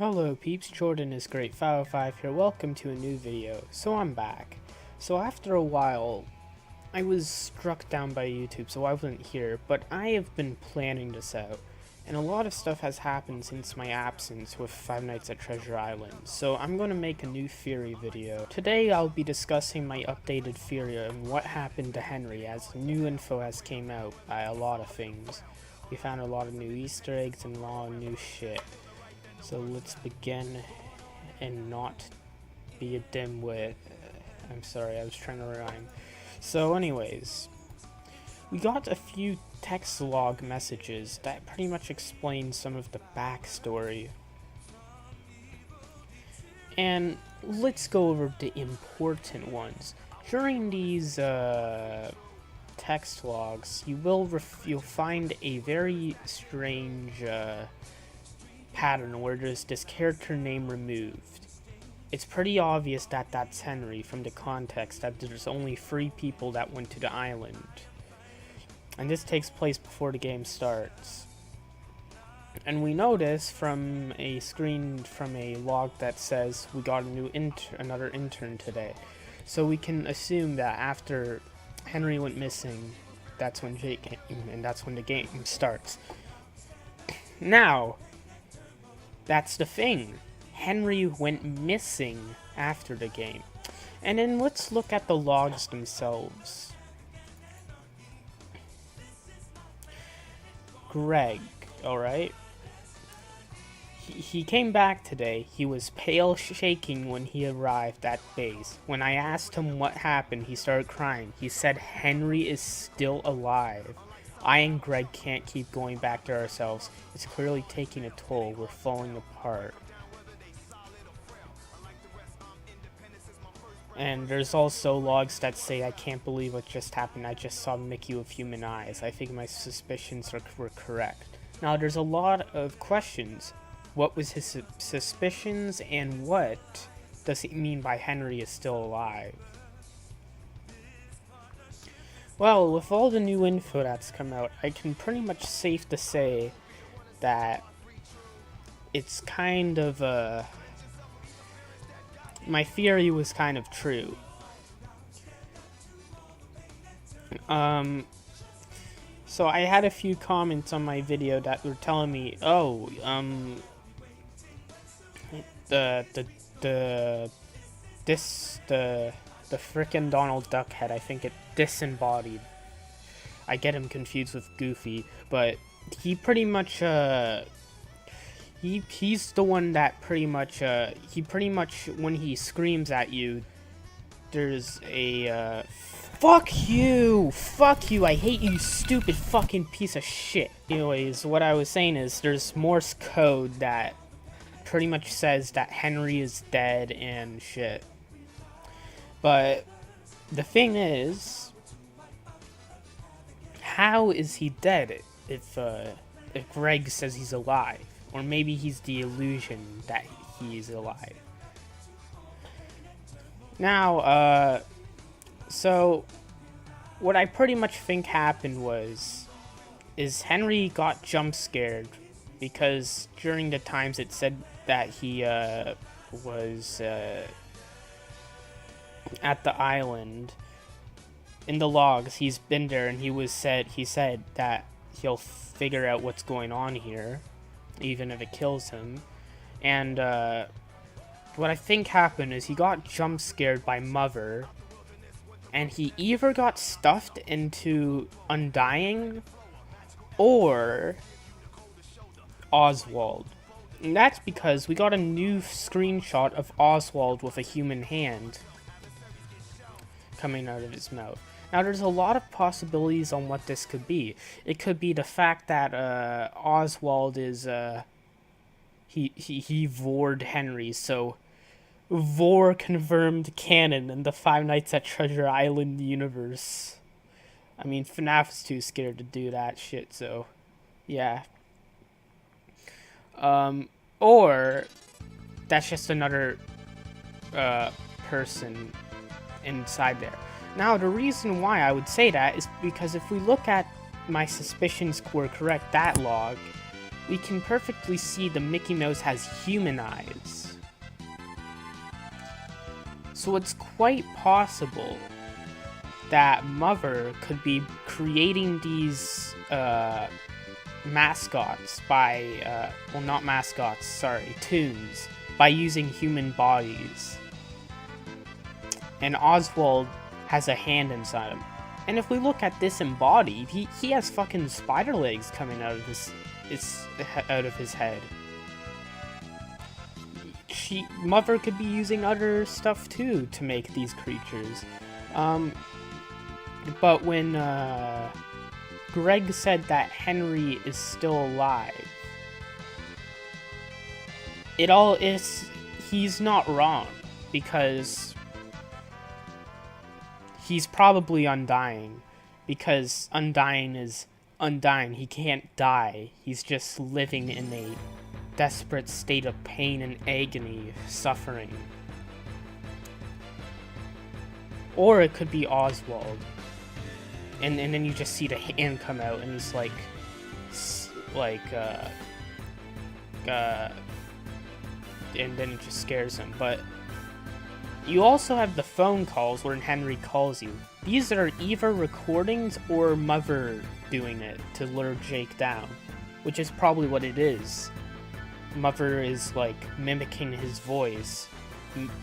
Hello peeps, Jordan is Great 505 here, welcome to a new video. So I'm back. So after a while, I was struck down by YouTube, so I wasn't here, but I have been planning this out. And a lot of stuff has happened since my absence with Five Nights at Treasure Island, so I'm going to make a new theory video. Today I'll be discussing my updated theory on what happened to Henry, as new info has came out by a lot of things. We found a lot of new Easter eggs and a lot of new shit. So let's begin and not be a dimwit. I'm sorry, I was trying to rhyme. So anyways, we got a few text log messages that pretty much explain some of the backstory. And let's go over the important ones. During these text logs, you'll find a very strange pattern where there's this character name removed. It's pretty obvious that that's Henry from the context that there's only 3 people that went to the island. And this takes place before the game starts. And we know this from a screen from a log that says we got another intern today. So we can assume that after Henry went missing, that's when Jake came, and that's when the game starts. Now, that's the thing. Henry went missing after the game. And then let's look at the logs themselves. Greg, alright? He came back today. He was pale shaking when he arrived at base. When I asked him what happened, he started crying. He said Henry is still alive. I and Greg can't keep going back to ourselves. It's clearly taking a toll. We're falling apart. And there's also logs that say, I can't believe what just happened. I just saw Mickey with human eyes. I think my suspicions were correct. Now, there's a lot of questions. What was his suspicions, and what does he mean by Henry is still alive? Well, with all the new info that's come out, I can pretty much safe to say that it's kind of my theory was kind of true. So I had a few comments on my video that were telling me, oh, the frickin' Donald Duck head, I think it disembodied. I get him confused with Goofy, but he pretty much, he's the one that pretty much, when he screams at you, there's a, fuck you, I hate you, stupid fucking piece of shit. Anyways, what I was saying is, there's Morse code that pretty much says that Henry is dead and shit. But the thing is, how is he dead if Greg says he's alive? Or maybe he's the illusion that he's alive. Now, so what I pretty much think happened is Henry got jump scared because during the times it said that he was at the island. In the logs, he's been there, and he said that he'll figure out what's going on here, even if it kills him. And what I think happened is he got jump scared by Mother, and he either got stuffed into Undying or Oswald. And that's because we got a new screenshot of Oswald with a human hand coming out of his mouth. Now, there's a lot of possibilities on what this could be. It could be the fact that Oswald is he vored Henry, so Vor confirmed canon in the Five Nights at Treasure Island universe. I mean, FNAF is too scared to do that shit, so yeah. Or that's just another person inside there. Now, the reason why I would say that is because if we look at my suspicions were correct, that log, we can perfectly see the Mickey Mouse has human eyes. So it's quite possible that Mother could be creating these mascots by, well, not mascots, sorry, tunes, by using human bodies. And Oswald has a hand inside him. And if we look at this embodied, he has fucking spider legs coming out of his head. Mother could be using other stuff too to make these creatures. But when Greg said that Henry is still alive, he's not wrong, because he's probably undying, because undying is undying. He can't die. He's just living in a desperate state of pain and agony, suffering. Or it could be Oswald. And then you just see the hand come out, and he's like, and then it just scares him. But you also have the phone calls where Henry calls you. These are either recordings or Mother doing it to lure Jake down, which is probably what it is. Mother is like mimicking his voice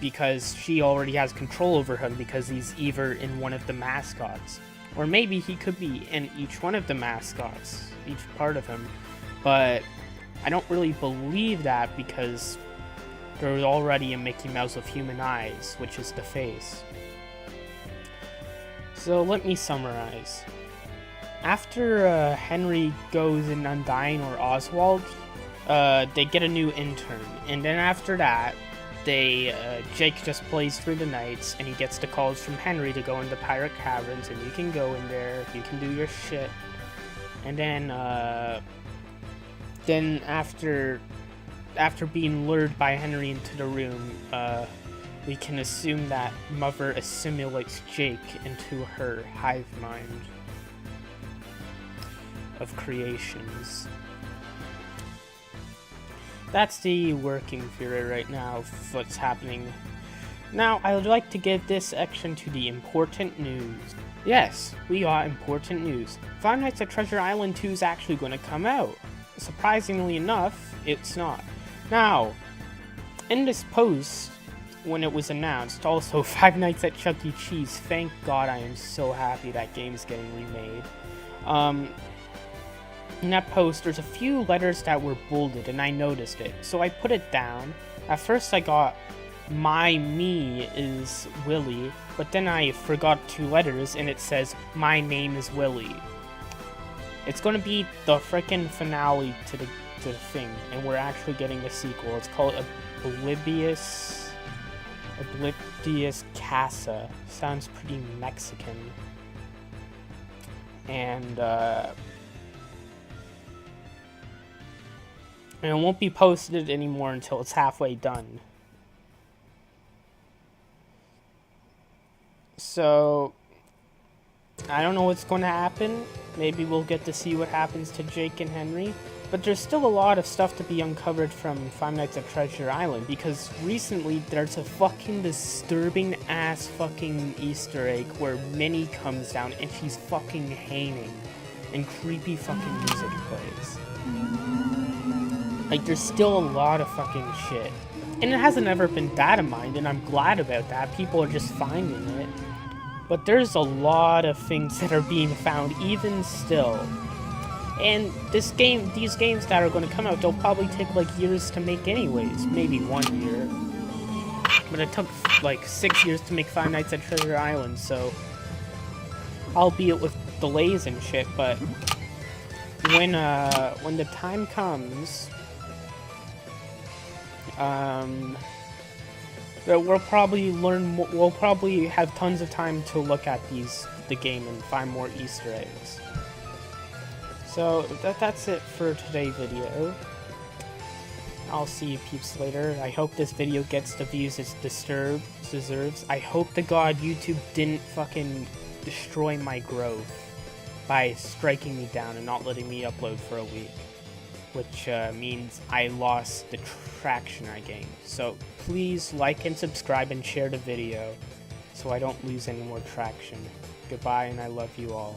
because she already has control over him, because he's either in one of the mascots. Or maybe he could be in each one of the mascots, each part of him. But I don't really believe that, because there's already a Mickey Mouse with human eyes, which is the face. So let me summarize. After Henry goes in Undying or Oswald, they get a new intern. And then after that, Jake just plays through the nights, and he gets the calls from Henry to go into Pirate Caverns, and you can go in there, you can do your shit. And then after being lured by Henry into the room, we can assume that Mother assimilates Jake into her hive mind of creations. That's the working theory right now of what's happening. Now, I would like to give this section to the important news. Yes, we got important news. Five Nights at Treasure Island 2 is actually going to come out. Surprisingly enough, it's not. Now, in this post, when it was announced, also Five Nights at Chuck E. Cheese, thank God, I am so happy that game's getting remade. In that post, there's a few letters that were bolded, and I noticed it, so I put it down. At first I got, me is Willie, but then I forgot 2 letters, and it says, my name is Willie. It's gonna be the frickin' finale to the thing, and we're actually getting a sequel. It's called Oblivious Casa. Sounds pretty Mexican. And it won't be posted anymore until it's halfway done. So, I don't know what's going to happen. Maybe we'll get to see what happens to Jake and Henry. But there's still a lot of stuff to be uncovered from Five Nights at Treasure Island, because recently there's a fucking disturbing ass fucking Easter egg where Minnie comes down and she's fucking hanging and creepy fucking music plays. Like, there's still a lot of fucking shit. And it hasn't ever been data mined, and I'm glad about that. People are just finding it. But there's a lot of things that are being found even still. And these games that are going to come out, they'll probably take like years to make anyways. Maybe 1 year. But it took like 6 years to make Five Nights at Treasure Island, so... albeit with delays and shit, but... when the time comes... we'll probably have tons of time to look at the game and find more Easter eggs. So that's it for today's video. I'll see you peeps later. I hope this video gets the views it deserves. I hope to God YouTube didn't fucking destroy my growth by striking me down and not letting me upload for a week. which means I lost the traction I gained. So please like and subscribe and share the video so I don't lose any more traction. Goodbye, and I love you all.